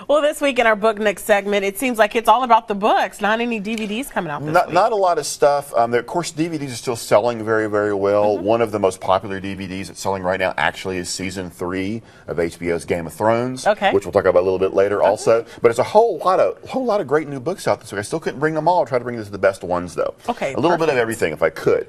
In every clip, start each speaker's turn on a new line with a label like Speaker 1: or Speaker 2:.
Speaker 1: Well, this week in our Book Nook segment, it seems like it's all about the books, not any DVDs coming out this week.
Speaker 2: Not a lot of stuff. Of course, DVDs are still selling very, very well. One of the most popular DVDs that's selling right now actually is season 3 of HBO's Game of Thrones, which we'll talk about a little bit later also. But it's a whole lot of great new books out this week. I still couldn't bring them all. I'll try to bring the best ones, though.
Speaker 1: Okay,
Speaker 2: a little bit of everything, if I could.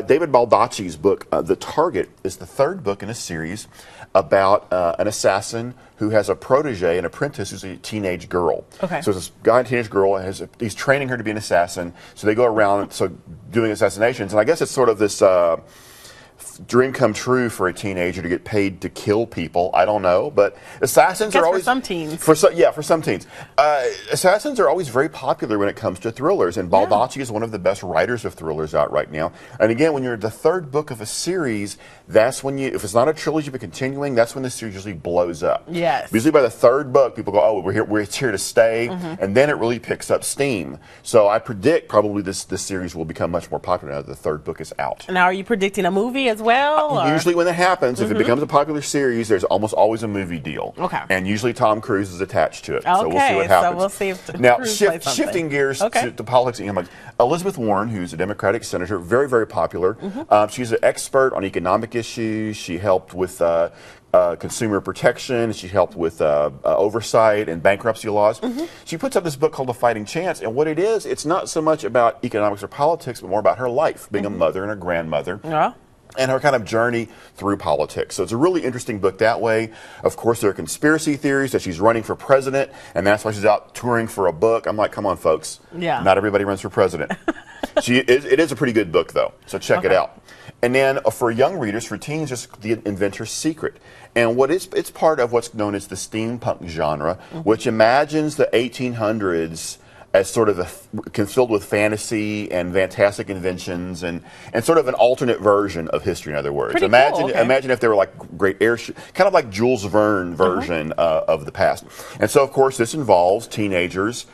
Speaker 2: David Baldacci's book, The Target, is the third book in a series about an assassin who has a protege, an apprentice, who's a teenage girl. So this guy, a teenage girl, he's training her to be an assassin. So they go around doing assassinations. And I guess it's sort of this dream come true for a teenager to get paid to kill people. I don't know, but assassins are always
Speaker 1: for some teens.
Speaker 2: For some teens, assassins are always very popular when it comes to thrillers, and Baldacci is one of the best writers of thrillers out right now. And again, when you're the third book of a series, that's when if it's not a trilogy but continuing, that's when the series usually blows up.
Speaker 1: Yes.
Speaker 2: Usually by the third book, people go, "Oh, we're here to stay," and then it really picks up steam. So I predict probably this series will become much more popular now that the third book is out.
Speaker 1: Now, are you predicting a movie as well?
Speaker 2: Usually when that happens, if it becomes a popular series, there's almost always a movie deal. And usually Tom Cruise is attached to it. So we'll see what happens.
Speaker 1: So we'll see if
Speaker 2: now, shifting gears to politics. Elizabeth Warren, who's a Democratic senator, very, very popular. She's an expert on economic issues. She helped with consumer protection. She helped with oversight and bankruptcy laws. She puts up this book called The Fighting Chance, and what it is, it's not so much about economics or politics, but more about her life, being a mother and a grandmother. And her kind of journey through politics. So it's a really interesting book that way. Of course, there are conspiracy theories that she's running for president, and that's why she's out touring for a book. I'm like, come on, folks. Not everybody runs for president. It is a pretty good book, though, so check it out. And then for young readers, for teens, just The Inventor's Secret. And it's part of what's known as the steampunk genre, which imagines the 1800s as sort of filled with fantasy and fantastic inventions and sort of an alternate version of history, in other words. Imagine if they were like great airship, kind of like Jules Verne version of the past. And so, of course, this involves teenagers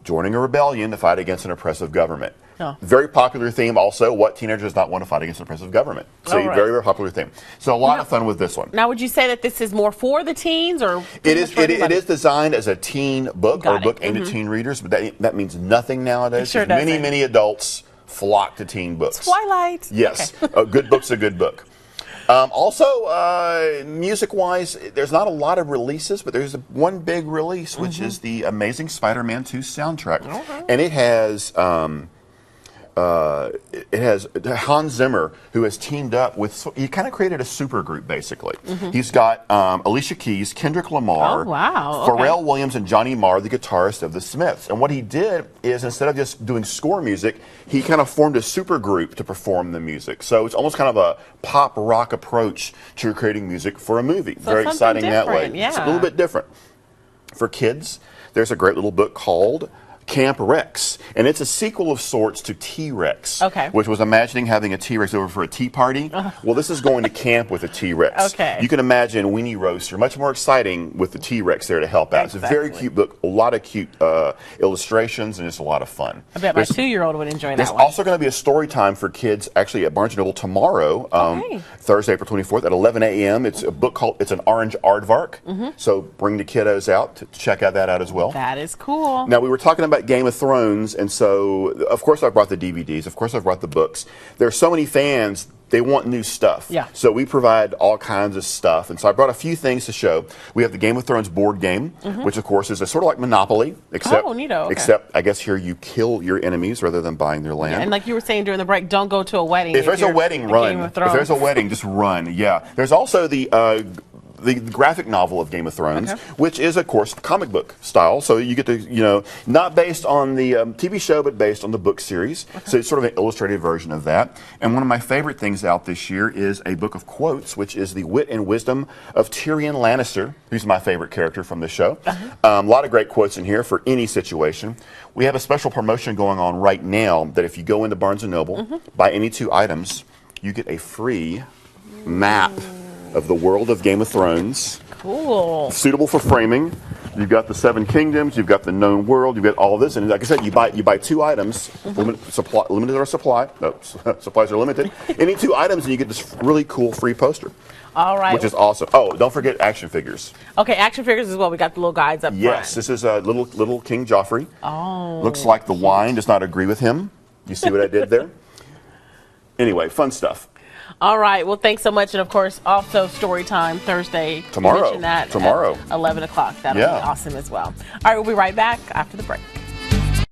Speaker 2: joining a rebellion to fight against an oppressive government. Very popular theme also. What teenager does not want to fight against an oppressive government? So very, very popular theme. So a lot of fun with this one.
Speaker 1: Now, would you say that this is more for the teens, or
Speaker 2: it is designed as a teen book or a book aimed at teen readers, but that means nothing nowadays.
Speaker 1: Sure doesn't.
Speaker 2: Many adults flock to teen books.
Speaker 1: Twilight.
Speaker 2: Yes, a good book's a good book. Also, music-wise, there's not a lot of releases, but there's one big release, which is the Amazing Spider-Man 2 soundtrack, and it has Hans Zimmer, who has teamed up with, he kind of created a super group, basically. He's got Alicia Keys, Kendrick Lamar, Pharrell Williams, and Johnny Marr, the guitarist of the Smiths. And what he did is, instead of just doing score music, he kind of formed a super group to perform the music. So it's almost kind of a pop rock approach to creating music for a movie.
Speaker 1: So
Speaker 2: very exciting that way.
Speaker 1: Yeah.
Speaker 2: It's a little bit different. For kids, there's a great little book called Camp Rex, and it's a sequel of sorts to T-Rex, which was imagining having a T-Rex over for a tea party. Well, this is going to camp with a T-Rex. You can imagine Weenie Roaster, much more exciting with the T-Rex there to help out. It's a very cute book, a lot of cute illustrations, and it's a lot of fun.
Speaker 1: I bet my 2-year-old would enjoy that one.
Speaker 2: There's also going to be a story time for kids, actually at Barnes & Noble tomorrow, Thursday, April 24th at 11 a.m. It's a book called, it's an Orange Aardvark, so bring the kiddos out to check that out as well.
Speaker 1: That is cool.
Speaker 2: Now, we were talking about Game of Thrones, and so of course I brought the DVDs, of course I brought the books. There are so many fans, they want new stuff. So we provide all kinds of stuff, and so I brought a few things to show. We have the Game of Thrones board game, which of course is a sort of like Monopoly, except I guess here you kill your enemies rather than buying their land.
Speaker 1: And like you were saying during the break, don't go to a wedding.
Speaker 2: If there's a wedding, run. If there's a wedding, just run. There's also the graphic novel of Game of Thrones, which is, of course, comic book style. So you get to, not based on the TV show, but based on the book series. So it's sort of an illustrated version of that. And one of my favorite things out this year is a book of quotes, which is the wit and wisdom of Tyrion Lannister, who's my favorite character from the show. A lot of great quotes in here for any situation. We have a special promotion going on right now that if you go into Barnes & Noble, buy any 2 items, you get a free map of the world of Game of Thrones.
Speaker 1: Cool.
Speaker 2: Suitable for framing. You've got the Seven Kingdoms. You've got the Known World. You've got all of this, and like I said, you buy 2 items. Limited our supply. No, supplies are limited. Any 2 items, and you get this really cool free poster.
Speaker 1: All right.
Speaker 2: Which is awesome. Oh, don't forget action figures.
Speaker 1: Okay, action figures as well. We got the little guides up front.
Speaker 2: Yes, this is a little King Joffrey.
Speaker 1: Oh.
Speaker 2: Looks like the wine does not agree with him. You see what I did there? Anyway, fun stuff.
Speaker 1: All right. Well, thanks so much. And, of course, also story time Thursday.
Speaker 2: Tomorrow.
Speaker 1: You mentioned that
Speaker 2: Tomorrow.
Speaker 1: At 11 o'clock. That'll be awesome as well. All right. We'll be right back after the break.